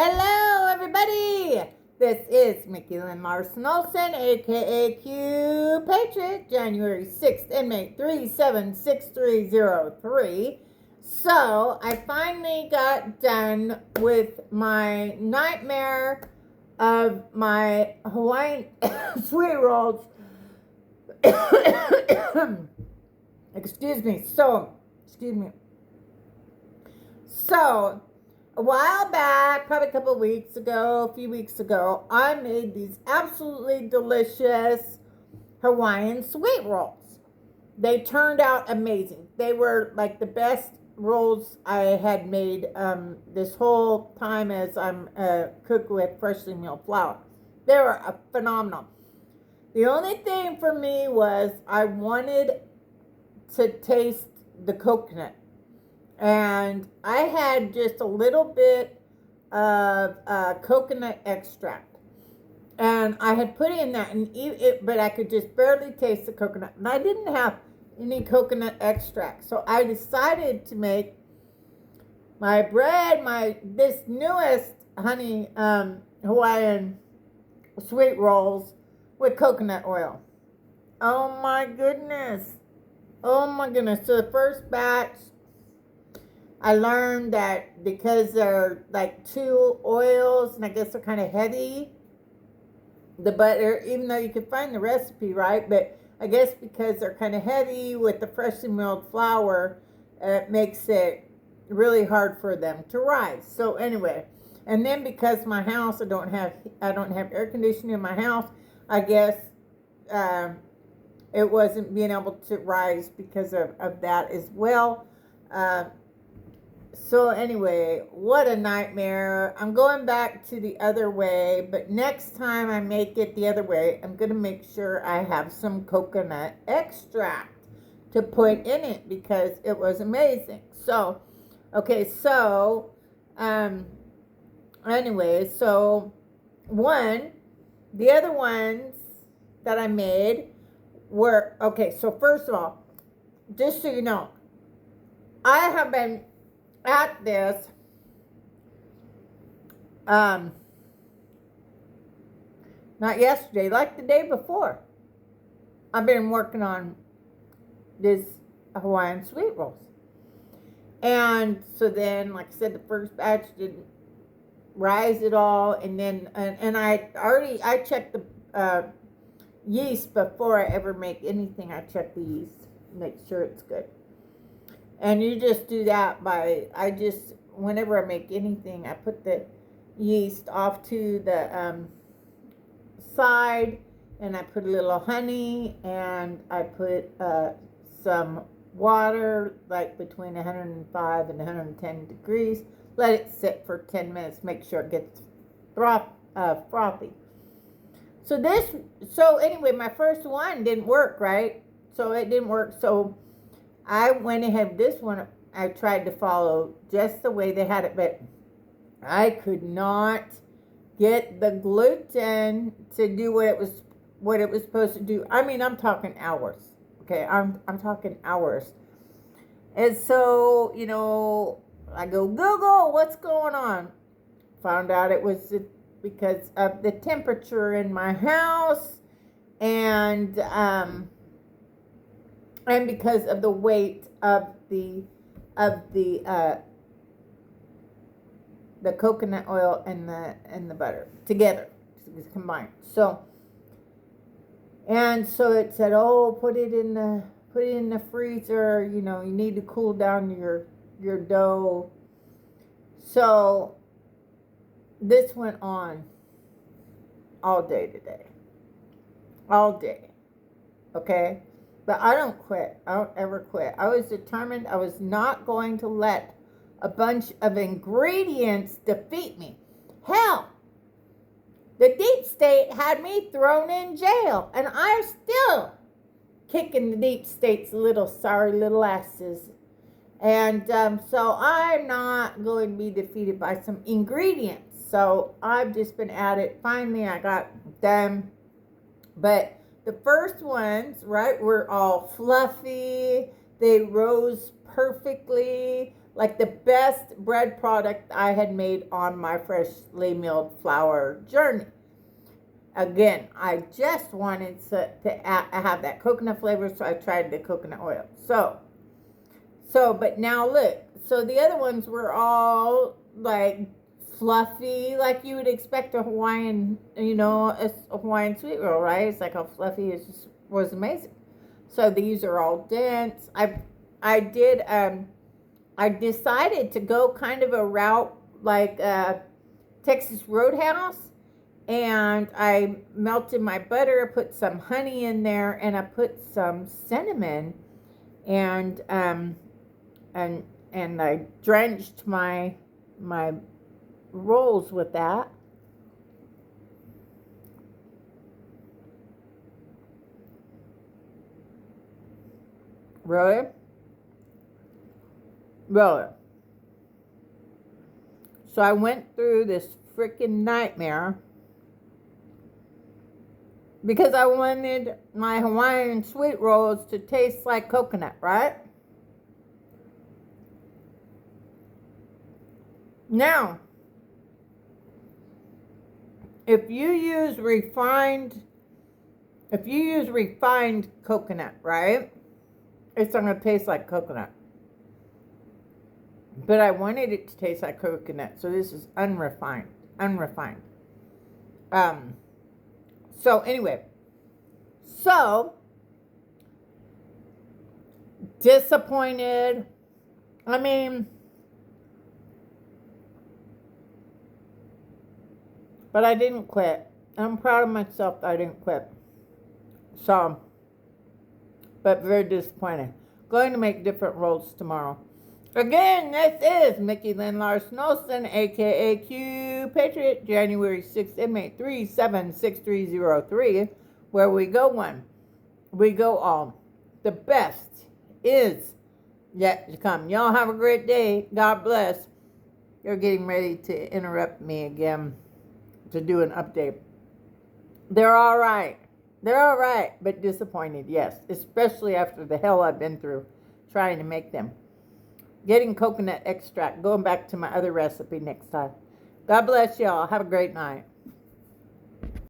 Hello, everybody. This is Mickey Lynn Larson-Olson, aka Q Patriot, January 6th, inmate 376303. So, I finally got done with my nightmare of my Hawaiian sweet rolls. Excuse me. So, a while back, probably a couple of weeks ago, a few weeks ago, I made these absolutely delicious Hawaiian sweet rolls. They turned out amazing. They were like the best rolls I had made this whole time as I'm cooked with freshly milled flour. They were phenomenal. The only thing for me was I wanted to taste the coconut. And I had just a little bit of coconut extract. And I had put in that, but I could just barely taste the coconut. And I didn't have any coconut extract. So I decided to make my bread, this newest honey Hawaiian sweet rolls with coconut oil. Oh my goodness. So the first batch, I learned that because they're like two oils, and I guess they're kind of heavy, the butter, even though you can find the recipe, right? But I guess because they're kind of heavy with the freshly milled flour, it makes it really hard for them to rise. So anyway, and then because my house, I don't have air conditioning in my house, I guess it wasn't being able to rise because of that as well. So anyway, what a nightmare. I'm going back to the other way, but next time I make it the other way, I'm going to make sure I have some coconut extract to put in it because it was amazing. So, okay, so, anyway, so the other ones that I made were, okay, so first of all, just so you know, I have been at this not yesterday, like the day before. I've been working on this Hawaiian sweet rolls. And so then, like I said, the first batch didn't rise at all, and then I checked the yeast before I ever make anything. I check the yeast, make sure it's good. And you just do that whenever I make anything, I put the yeast off to the side, and I put a little honey, and I put some water, like between 105 and 110 degrees. Let it sit for 10 minutes, make sure it gets frothy. So anyway, my first one didn't work, right? So it didn't work, so I went ahead with this one. I tried to follow just the way they had it, but I could not get the gluten to do what it was supposed to do. I mean, I'm talking hours. Okay, I'm talking hours. And so, I go Google, what's going on? Found out it was because of the temperature in my house, and because of the weight of the coconut oil and the butter together, combined. So it said, oh, put it in the freezer. You need to cool down your dough. So this went on all day today, all day. Okay. But I don't quit. I don't ever quit. I was determined I was not going to let a bunch of ingredients defeat me. Hell, the deep state had me thrown in jail, and I'm still kicking the deep state's sorry little asses. And so I'm not going to be defeated by some ingredients. So I've just been at it. Finally, I got them. But the first ones, right, were all fluffy. They rose perfectly, like the best bread product I had made on my freshly milled flour journey. Again, I just wanted to have that coconut flavor, so I tried the coconut oil. But now look, so the other ones were all like fluffy, like you would expect a Hawaiian, a Hawaiian sweet roll, right? It's like how fluffy it just was amazing. So these are all dense. I decided to go kind of a route like Texas Roadhouse, and I melted my butter, put some honey in there, and I put some cinnamon, and I drenched my rolls with that. Really? Really. So I went through this freaking nightmare because I wanted my Hawaiian sweet rolls to taste like coconut, right? Now, if you use refined coconut, right? It's not going to taste like coconut. But I wanted it to taste like coconut, so this is unrefined. So anyway, disappointed. I mean, but I didn't quit. I'm proud of myself that I didn't quit. So, but very disappointed. Going to make different rolls tomorrow. Again, this is Mickey Lynn Larson-Olson, a.k.a. Q Patriot, January 6th, M8376303, where we go one, we go all. The best is yet to come. Y'all have a great day. God bless. You're getting ready to interrupt me again to do an update. They're all right. They're all right, but disappointed, yes, especially after the hell I've been through trying to make them. Getting coconut extract, going back to my other recipe next time. God bless y'all. Have a great night.